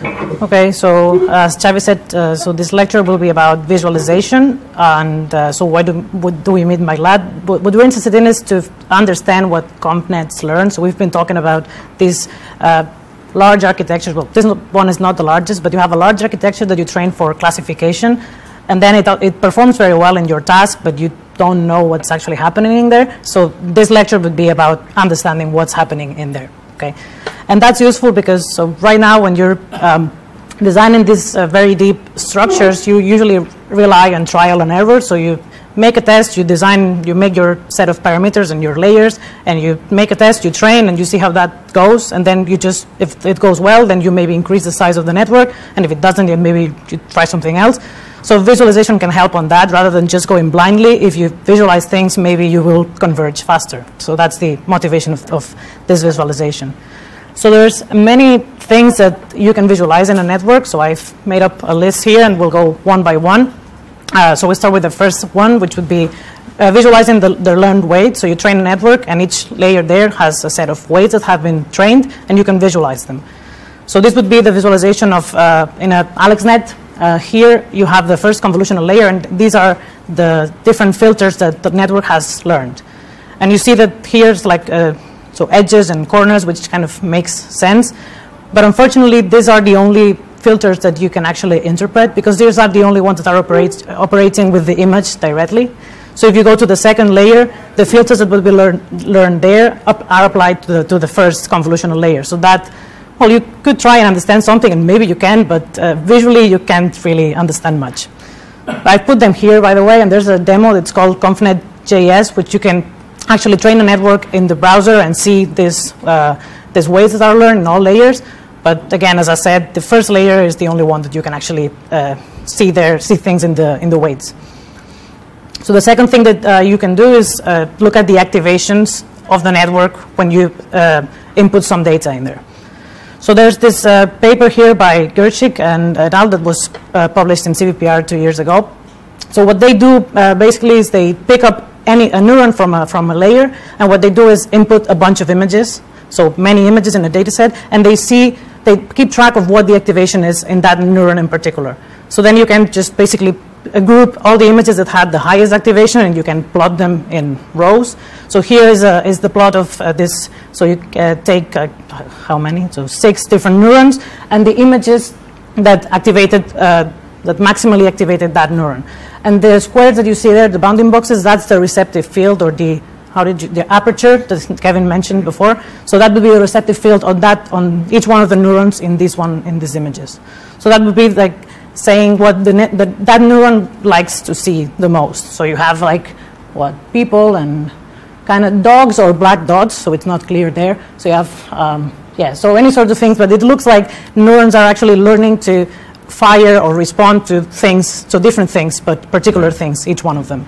Okay, so as Xavi said, so this lecture will be about visualization, and so what do we mean by that? What we're interested in is to understand what ConfNets learn. So we've been talking about these large architectures. Well, this one is not the largest, but you have a large architecture that you train for classification, and then it performs very well in your task, but you don't know what's actually happening in there. So this lecture would be about understanding what's happening in there. Okay, and that's useful because so right now when you're designing these very deep structures, you usually rely on trial and error. So you make a test, you make your set of parameters and your layers, and you make a test, you train, and you see how that goes. And then you just, if it goes well, then you maybe increase the size of the network. And if it doesn't, then maybe you try something else. So visualization can help on that rather than just going blindly. If you visualize things, maybe you will converge faster. So that's the motivation of this visualization. So there's many things that you can visualize in a network. So I've made up a list here, and we'll go one by one. So we start with the first one, which would be visualizing the learned weights. So you train a network, and each layer there has a set of weights that have been trained, and you can visualize them. So this would be the visualization of in a AlexNet. Here you have the first convolutional layer, and these are the different filters that the network has learned. And you see that here's like so edges and corners, which kind of makes sense. But unfortunately, these are the only filters that you can actually interpret, because these are the only ones that are operating with the image directly. So if you go to the second layer, the filters that will be learned there are applied to the first convolutional layer. So that, well, you could try and understand something, and maybe you can, but visually you can't really understand much. I put them here, by the way, and there's a demo that's called ConfNet.js, which you can actually train a network in the browser and see these weights that are learned in all layers. But again, as I said, the first layer is the only one that you can actually see things in the weights. So the second thing that you can do is look at the activations of the network when you input some data in there. So there's this paper here by Gerchik and al. That was published in CVPR 2 years ago. So what they do basically is they pick up a neuron from a layer, and what they do is input a bunch of images, so many images in a data set, and they keep track of what the activation is in that neuron in particular. So then you can just basically group all the images that had the highest activation, and you can plot them in rows. So here is the plot of this. So you take how many? So 6 different neurons, and the images that activated, that maximally activated that neuron. And the squares that you see there, the bounding boxes, that's the receptive field, or the aperture that Kevin mentioned before. So that would be a receptive field on each one of the neurons in these images. So that would be like saying what that neuron likes to see the most. So you have like what, people and kind of dogs or black dots. So it's not clear there. So you have yeah. So any sort of things, but it looks like neurons are actually learning to fire or respond to things, to different things, but particular things, each one of them.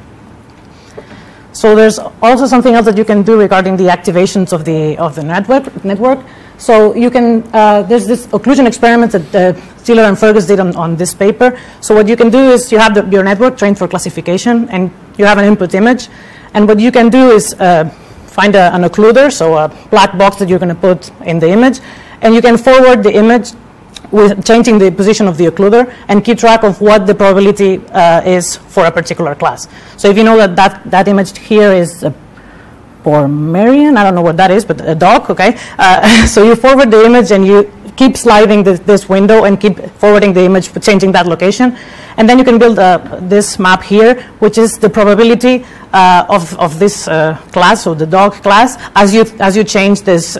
So there's also something else that you can do regarding the activations of the network. So you can, there's this occlusion experiment that Steeler and Fergus did on this paper. So what you can do is you have your network trained for classification, and you have an input image. And what you can do is find an occluder, so a black box that you're going to put in the image, and you can forward the image with changing the position of the occluder and keep track of what the probability is for a particular class. So if you know that image here is a Pomeranian, I don't know what that is, but a dog, okay? So you forward the image, and you keep sliding this window and keep forwarding the image, changing that location. And then you can build this map here, which is the probability of this class, or the dog class, as you change this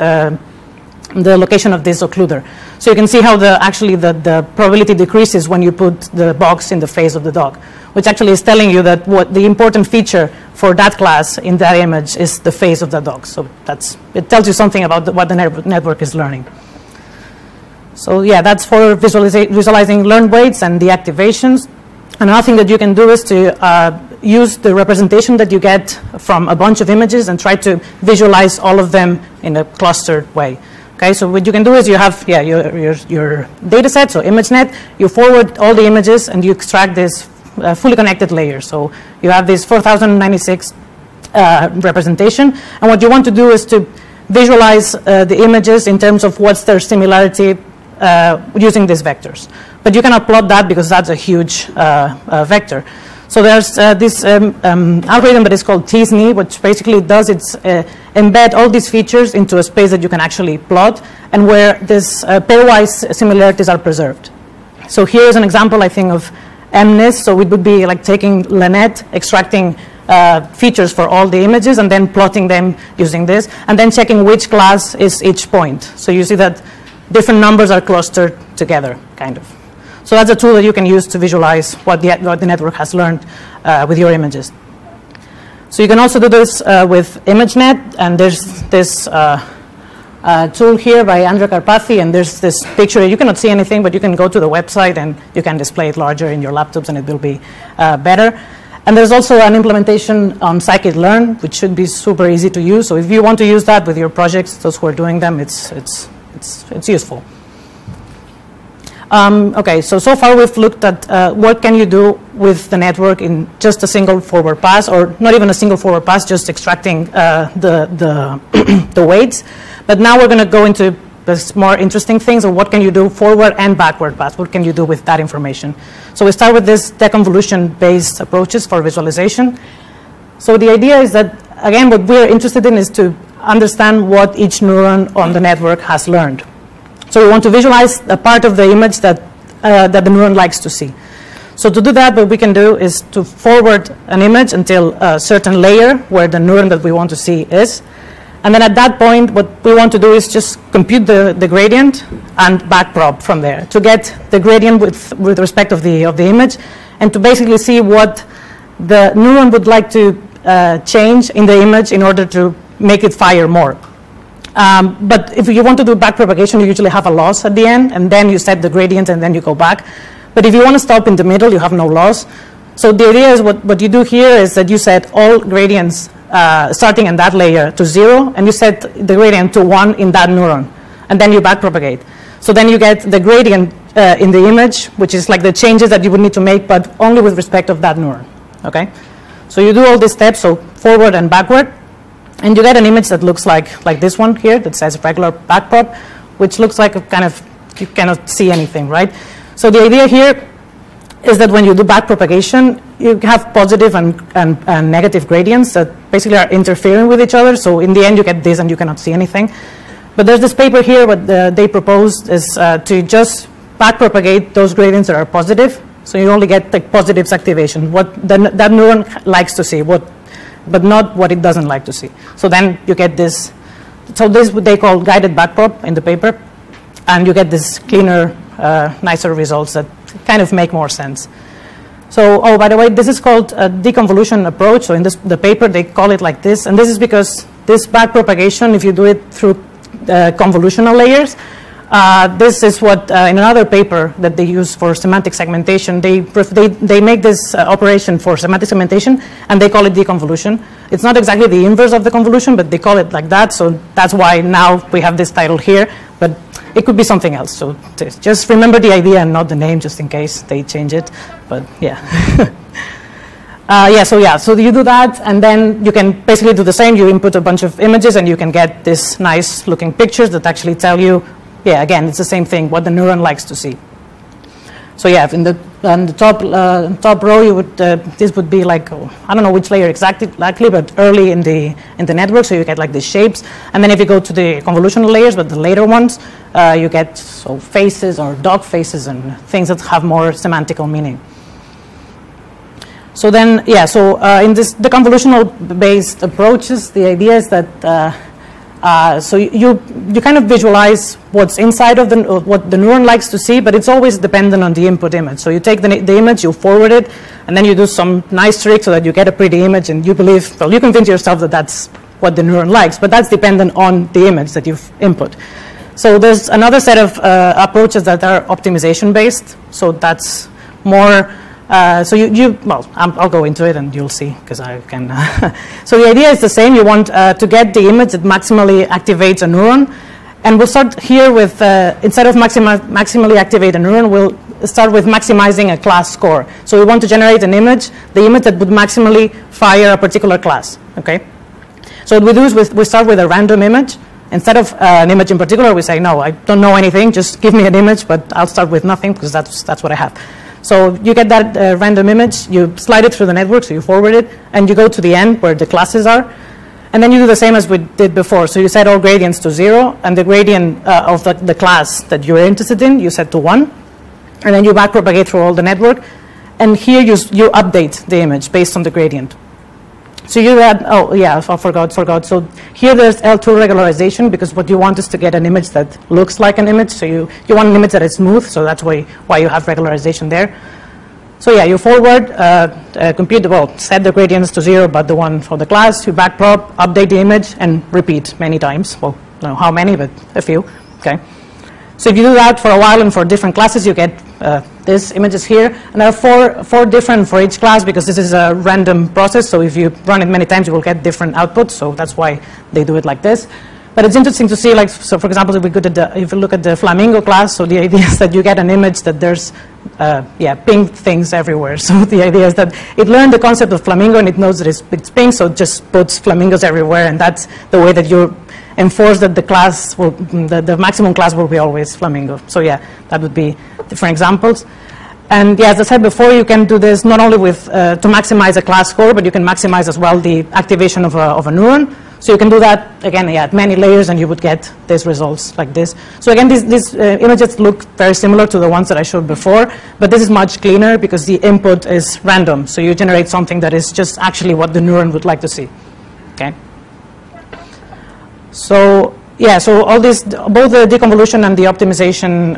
the location of this occluder. So you can see how the probability decreases when you put the box in the face of the dog, which actually is telling you that what the important feature for that class in that image is the face of the dog. So it tells you something about what the network is learning. So yeah, that's for visualizing learned weights and the activations. Another thing that you can do is to use the representation that you get from a bunch of images and try to visualize all of them in a clustered way. Okay, so what you can do is you have your data set, so ImageNet, you forward all the images, and you extract this fully connected layer. So you have this 4096 representation, and what you want to do is to visualize the images in terms of what's their similarity using these vectors. But you cannot plot that because that's a huge vector. So there's this algorithm that is called t-SNE, which basically does its embed all these features into a space that you can actually plot, and where this pairwise similarities are preserved. So here's an example, I think, of MNIST. So it would be like taking LaNet, extracting features for all the images, and then plotting them using this, and then checking which class is each point. So you see that different numbers are clustered together, kind of. So that's a tool that you can use to visualize what the network has learned with your images. So you can also do this with ImageNet, and there's this tool here by Andrea Carpathy, and there's this picture. You cannot see anything, but you can go to the website and you can display it larger in your laptops, and it will be better. And there's also an implementation on scikit-learn, which should be super easy to use. So if you want to use that with your projects, those who are doing them, it's useful. Okay, so far we've looked at what can you do with the network in just a single forward pass, or not even a single forward pass, just extracting the weights. But now we're going to go into this more interesting things of what can you do forward and backward pass. What can you do with that information? So we start with this deconvolution-based approaches for visualization. So the idea is that, again, what we're interested in is to understand what each neuron on the network has learned. So we want to visualize a part of the image that the neuron likes to see. So to do that, what we can do is to forward an image until a certain layer where the neuron that we want to see is. And then at that point, what we want to do is just compute the gradient and backprop from there to get the gradient with respect of the image, and to basically see what the neuron would like to change in the image in order to make it fire more. But if you want to do backpropagation, you usually have a loss at the end, and then you set the gradient, and then you go back. But if you want to stop in the middle, you have no loss. So the idea is what you do here is that you set all gradients starting in that layer to 0, and you set the gradient to 1 in that neuron, and then you backpropagate. So then you get the gradient in the image, which is like the changes that you would need to make, but only with respect of that neuron. Okay? So you do all these steps, so forward and backward, and you get an image that looks like this one here that says regular backprop, which looks like a kind of, you cannot see anything, right? So the idea here is that when you do backpropagation, you have positive and negative gradients that basically are interfering with each other. So in the end, you get this and you cannot see anything. But there's this paper here, what they proposed is to just backpropagate those gradients that are positive. So you only get the positives activation, what that neuron likes to see, but not what it doesn't like to see. So then you get this. So this is what they call guided backprop in the paper. And you get this cleaner, nicer results that kind of make more sense. So, oh, by the way, this is called a deconvolution approach. So in the paper, they call it like this. And this is because this backpropagation, if you do it through convolutional layers, this is what, in another paper that they use for semantic segmentation, they make this operation for semantic segmentation, and they call it deconvolution. It's not exactly the inverse of the convolution, but they call it like that. So that's why now we have this title here. But it could be something else. So just remember the idea and not the name, just in case they change it. But yeah. So you do that, and then you can basically do the same. You input a bunch of images, and you can get this nice looking pictures that actually tell you, yeah, again, it's the same thing, what the neuron likes to see. So yeah, on the top row, you would this would be like, I don't know which layer exactly, but early in the network, so you get like these shapes. And then if you go to the convolutional layers, but the later ones, you get faces or dog faces and things that have more semantical meaning. So then, yeah, in the convolutional based approaches, the idea is that so you kind of visualize what's inside of what the neuron likes to see, but it's always dependent on the input image. So you take the image, you forward it, and then you do some nice trick so that you get a pretty image, and you believe, well, you convince yourself that that's what the neuron likes, but that's dependent on the image that you've input. So there's another set of approaches that are optimization based. So that's more. Well, I'll go into it and you'll see, because I can. So the idea is the same. You want to get the image that maximally activates a neuron. And we'll start here with, instead of maximally activate a neuron, we'll start with maximizing a class score. So we want to generate an image, the image that would maximally fire a particular class. Okay. So what we do is we start with a random image, instead of an image in particular, we say, no, I don't know anything, just give me an image, but I'll start with nothing because that's what I have. So you get that random image, you slide it through the network, so you forward it, and you go to the end where the classes are, and then you do the same as we did before. So you set all gradients to 0, and the gradient of the class that you're interested in, you set to 1, and then you backpropagate through all the network, and here you update the image based on the gradient. So you add, oh yeah, I forgot. So here there's L2 regularization, because what you want is to get an image that looks like an image. So you want an image that is smooth, so that's why you have regularization there. So yeah, you forward, compute, set the gradients to 0, but the one for the class, you backprop, update the image, and repeat many times. Well, I don't know how many, but a few, okay? So if you do that for a while and for different classes, you get these images here. And there are four different for each class, because this is a random process. So if you run it many times, you will get different outputs. So that's why they do it like this. But it's interesting to see, like, so for example, if you look at the Flamingo class, so the idea is that you get an image that there's, pink things everywhere. So the idea is that it learned the concept of flamingo, and it knows that it's pink, so it just puts flamingos everywhere. And that's the way that you enforce that the class will, the maximum class will be always flamingo. So yeah, that would be different examples. And yeah, as I said before, you can do this not only with to maximize a class score, but you can maximize as well the activation of a neuron. So you can do that again, yeah, at many layers, and you would get these results like this. So again, these images look very similar to the ones that I showed before, but this is much cleaner because the input is random. So you generate something that is just actually what the neuron would like to see. Okay. So yeah, so all these, both the deconvolution and the optimization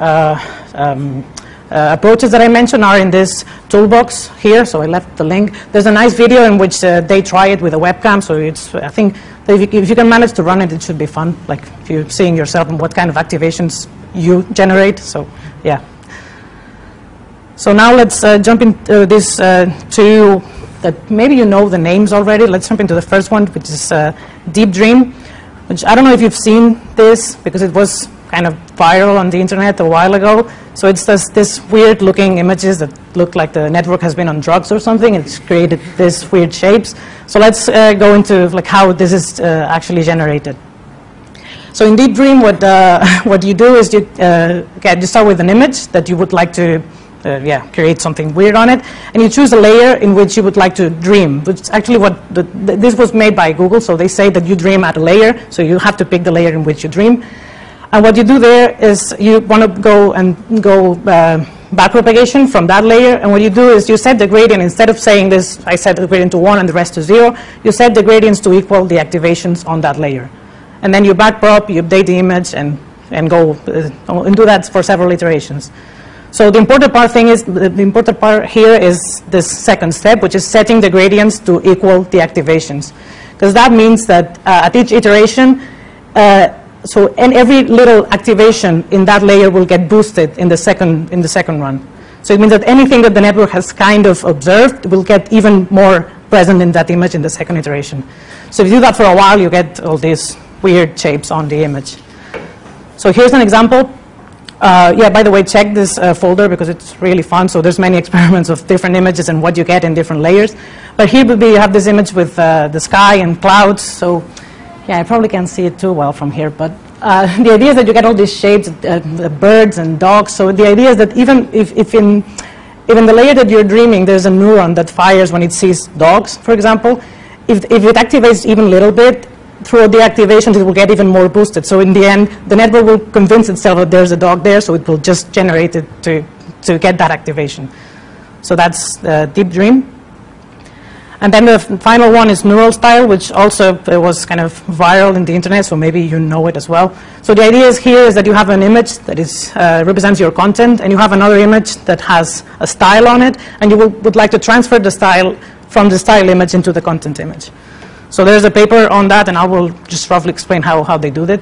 approaches that I mentioned are in this toolbox here. So I left the link. There's a nice video in which they try it with a webcam. So it's, I think, if you can manage to run it, it should be fun. Like if you're seeing yourself and what kind of activations you generate. So yeah. So now let's jump into this two that maybe you know the names already. Let's jump into the first one, which is Deep Dream, which I don't know if you've seen this because it was kind of viral on the internet a while ago. So it's this weird looking images that look like the network has been on drugs or something. It's created these weird shapes. So let's go into like how this is actually generated. So in Deep Dream, what you do is you start with an image that you would like to create something weird on it, and you choose a layer in which you would like to dream, which is actually what this was made by Google. So they say that you dream at a layer, so you have to pick the layer in which you dream. And what you do there is you want to go backpropagation from that layer. And what you do is you set the gradient, instead of saying this, I set the gradient to 1 and the rest to 0, you set the gradients to equal the activations on that layer. And then you backprop, you update the image, and go and do that for several iterations. So the important part here is this second step, which is setting the gradients to equal the activations. Because that means that at each iteration, and every little activation in that layer will get boosted in the second run. So it means that anything that the network has kind of observed will get even more present in that image in the second iteration. So if you do that for a while, you get all these weird shapes on the image. So here's an example. By the way, check this folder because it's really fun. So there's many experiments of different images and what you get in different layers. But here you have this image with the sky and clouds. So yeah, I probably can't see it too well from here, but the idea is that you get all these shapes, birds and dogs. So the idea is that even if in the layer that you're dreaming, there's a neuron that fires when it sees dogs, for example, if it activates even a little bit, through the activations, it will get even more boosted. So in the end, the network will convince itself that there's a dog there, so it will just generate it to get that activation. So that's Deep Dream. And then the final one is Neural Style, which also was kind of viral in the internet, so maybe you know it as well. So the idea here is that you have an image that is represents your content, and you have another image that has a style on it, and you would like to transfer the style from the style image into the content image. So there's a paper on that, and I will just roughly explain how they do that.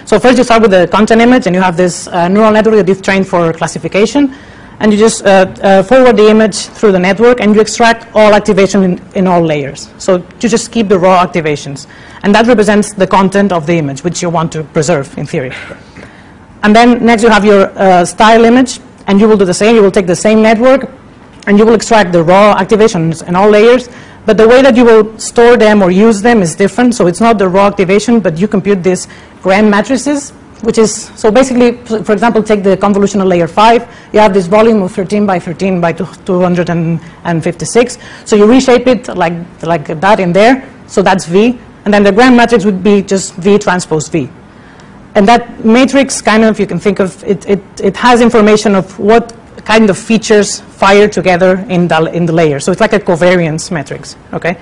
So first you start with the content image, and you have this neural network that you've trained for classification. And you just forward the image through the network, and you extract all activation in all layers. So you just keep the raw activations. And that represents the content of the image, which you want to preserve, in theory. And then next you have your style image, and you will do the same. You will take the same network, and you will extract the raw activations in all layers, But the way that you will store them or use them is different. So it's not the raw activation, but you compute these Graham matrices, which is, so basically, for example, take the convolutional layer 5. You have this volume of 13 by 13 by 256. So you reshape it like that in there. So that's V. And then the Graham matrix would be just V transpose V. And that matrix kind of, you can think of, it has information of what kind of features fire together in the layer. So it's like a covariance matrix, okay?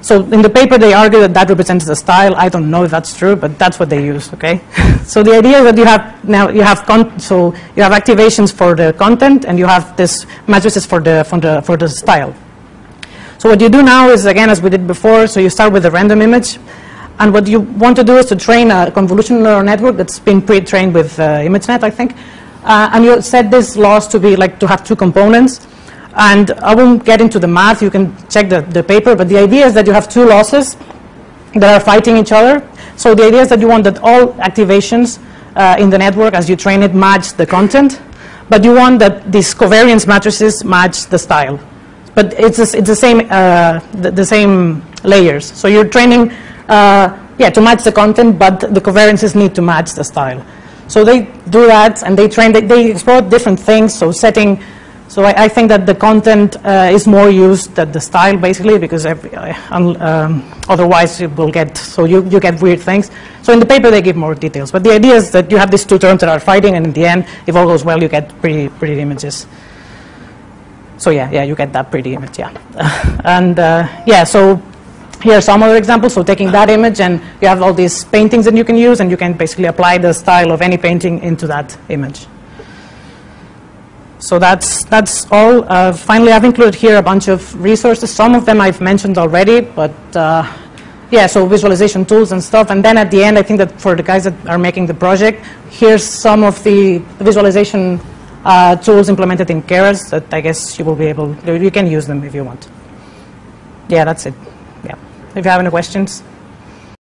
So in the paper, they argue that that represents the style. I don't know if that's true, but that's what they use, okay? So the idea is that you have activations for the content, and you have this matrices for the style. So what you do now is, again, as we did before, so you start with a random image. And what you want to do is to train a convolutional neural network that's been pre-trained with ImageNet, I think. And you set this loss to be to have two components. And I won't get into the math. You can check the paper. But the idea is that you have two losses that are fighting each other. So the idea is that you want that all activations in the network, as you train it, match the content. But you want that these covariance matrices match the style. But it's the same layers. So you're training to match the content, but the covariances need to match the style. So they do that, and they explore different things. So so I think that the content is more used than the style, basically, because otherwise it will get, so you get weird things. So in the paper they give more details. But the idea is that you have these two terms that are fighting, and in the end, if all goes well, you get pretty images. So yeah, you get that pretty image, yeah. And so here are some other examples. So taking that image, and you have all these paintings that you can use, and you can basically apply the style of any painting into that image. So that's all. Finally, I've included here a bunch of resources. Some of them I've mentioned already, but so visualization tools and stuff. And then at the end, I think that for the guys that are making the project, here's some of the visualization tools implemented in Keras that I guess you will be able, you can use them if you want. Yeah, that's it. Yeah. If you have any questions.